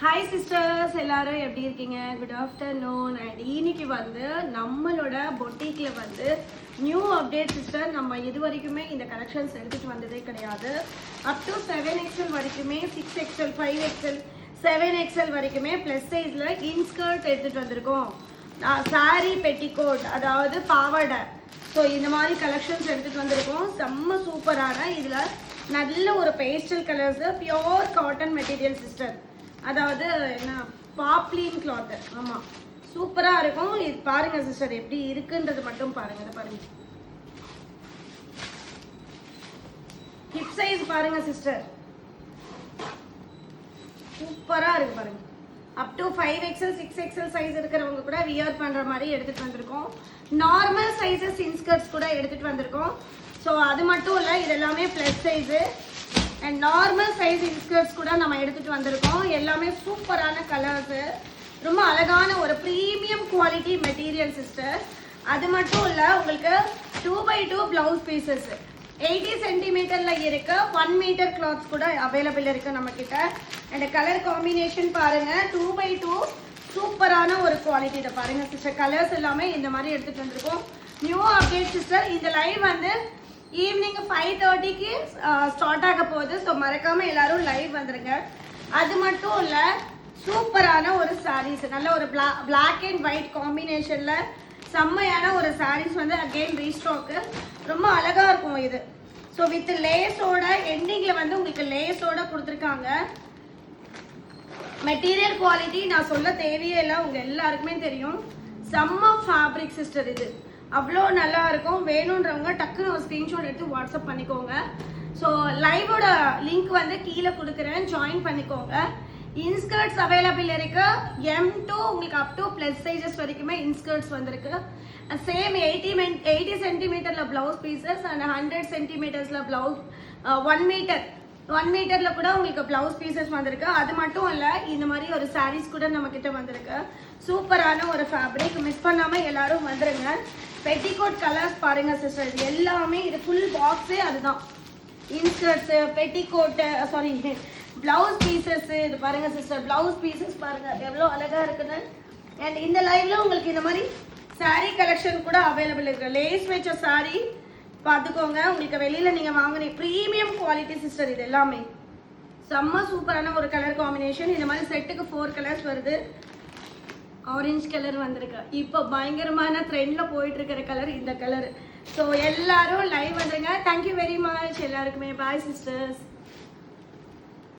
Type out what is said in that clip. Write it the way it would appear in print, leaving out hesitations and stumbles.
Hi sisters, எல்லாரும் எப்படி இருக்கீங்க? Good afternoon. அண்ட் இன்னைக்கு வந்து நம்மளோட பொட்டிக்கில் வந்து நியூ அப்டேட் சிஸ்டர். நம்ம இது வரைக்குமே இந்த கலெக்ஷன்ஸ் எடுத்துகிட்டு வந்ததே கிடையாது. அப் டு 7XL வரைக்குமே, 6XL, 5XL, 7XL வரைக்குமே ப்ளஸ் சைஸில் இன்ஸ்கர்ட் எடுத்துகிட்டு வந்திருக்கோம். சாரி பெட்டிகோட், அதாவது பாவாடை. ஸோ இந்த மாதிரி கலெக்ஷன்ஸ் எடுத்துகிட்டு வந்திருக்கோம். செம்ம சூப்பரான இதில் நல்ல ஒரு pastel colours, pure cotton material sister. அதாவது என்ன, பாப்லின் கிளாத். ஆமாம், சூப்பராக இருக்கும். இது பாருங்க சிஸ்டர், எப்படி இருக்குன்றது மட்டும் பாருங்க. இதை பாருங்க, ஹிப் சைஸ் பாருங்க சிஸ்டர், சூப்பராக இருக்கு பாருங்க. Up to 5XL, 6XL size இருக்கிறவங்க கூட வியர் பண்ணுற மாதிரி எடுத்துகிட்டு வந்திருக்கோம். நார்மல் சைஸஸ் இன்ஸ்கர்ட்ஸ் கூட எடுத்துகிட்டு வந்திருக்கோம். ஸோ அது மட்டும் இல்லை, இது எல்லாமே plus size and normal size inskirts கூட நம்ம எடுத்துகிட்டு வந்திருக்கோம். எல்லாமே சூப்பரான கலர்ஸு, ரொம்ப அழகான ஒரு ப்ரீமியம் குவாலிட்டி மெட்டீரியல் சிஸ்டர். அது மட்டும் இல்லை, உங்களுக்கு 2x2 ப்ளவுஸ் பீசஸ் 80 சென்டிமீட்டரில் இருக்க 1 மீட்டர் கிளாத்ஸ் கூட அவைலபிள் இருக்குது நம்மக்கிட்ட. அண்ட் கலர் காம்பினேஷன் பாருங்கள், 2x2 சூப்பரான ஒரு குவாலிட்டி. இதை பாருங்கள் சிஸ்டர், கலர்ஸ் எல்லாமே இந்த மாதிரி எடுத்துகிட்டு வந்திருக்கோம். New update sister. இந்த லைவ் வந்து ஈவினிங் 5:30க்கு ஸ்டார்ட் ஆக போகுது. ஸோ மறக்காமல் எல்லாரும் லைவ் வந்துடுங்க. அது மட்டும் இல்லை, சூப்பரான ஒரு சாரீஸ், நல்ல ஒரு பிளாக் அண்ட் ஒயிட் காம்பினேஷனில் செம்மையான ஒரு சாரீஸ் வந்து அகெயின் ரீஸ்டாக்கு. ரொம்ப அழகாக இருக்கும் இது. ஸோ வித் லேஸோட எண்டிங்கில் வந்து உங்களுக்கு லேஸோட கொடுத்துருக்காங்க. மெட்டீரியல் குவாலிட்டி நான் சொல்ல தேவையே இல்லை, உங்கள் எல்லாருக்குமே தெரியும். செம்ம ஃபேப்ரிக் சிஸ்டர், இது அவ்வளோ நல்லா இருக்கும். வேணுன்றவங்க டக்குன்னு ஒரு ஸ்க்ரீன்ஷாட் எடுத்து வாட்ஸ்அப் பண்ணிக்கோங்க. ஸோ லைவோட லிங்க் வந்து கீழே கொடுக்குறேன், ஜாயின் பண்ணிக்கோங்க. இன்ஸ்கர்ட்ஸ் அவைலபிள் இருக்கு. M2 உங்களுக்கு அப் டு ப்ளஸ் சைஸஸ் வரைக்குமே இன்ஸ்கர்ட்ஸ் வந்திருக்கு. சேம் 80 சென்டிமீட்டரில் ப்ளவுஸ் பீசஸ் அண்ட் 100 சென்டிமீட்டர்ஸில் ப்ளவுஸ் 1 மீட்டரில் கூட உங்களுக்கு ப்ளவுஸ் பீசஸ் வந்திருக்கு. அது மட்டும் இல்லை, இந்த மாதிரி ஒரு சாரீஸ் கூட நம்மக்கிட்ட வந்திருக்கு. சூப்பரான ஒரு ஃபேப்ரிக், மிஸ் பண்ணாமல் எல்லாரும் வந்துடுங்க. பெட்டிகோட் கலர்ஸ் பாருங்க சிஸ்டர், இது எல்லாமே, இது ஃபுல் பாக்ஸே அதுதான். இன்ஸ்கர்ட்ஸு, பெட்டிகோட்டு, சாரி ப்ளவுஸ் பீசஸ். இது பாருங்க சிஸ்டர், ப்ளவுஸ் பீசஸ் பாருங்க எவ்வளோ அழகாக இருக்குன்னு. அண்ட் இந்த லைவ்ல உங்களுக்கு இந்த மாதிரி சாரீ கலெக்ஷன் கூட அவைலபிள் இருக்கு. லேஸ் வச்ச சாரீ பார்த்துக்கோங்க. உங்களுக்கு வெளியில் நீங்கள் வாங்கின ப்ரீமியம் குவாலிட்டி சிஸ்டர். இது எல்லாமே செம்ம சூப்பரான ஒரு கலர் காம்பினேஷன். இந்த மாதிரி செட்டுக்கு 4 கலர்ஸ் வருது. ஆரஞ்சு கலர் வந்திருக்கு. இப்போ பயங்கரமான ட்ரெண்டில் போயிட்டு இருக்கிற கலர் இந்த கலர். ஸோ எல்லாரும் லைவ் வந்துருங்க. தேங்க்யூ வெரி மச் எல்லாருக்குமே. பாய் சிஸ்டர்ஸ்.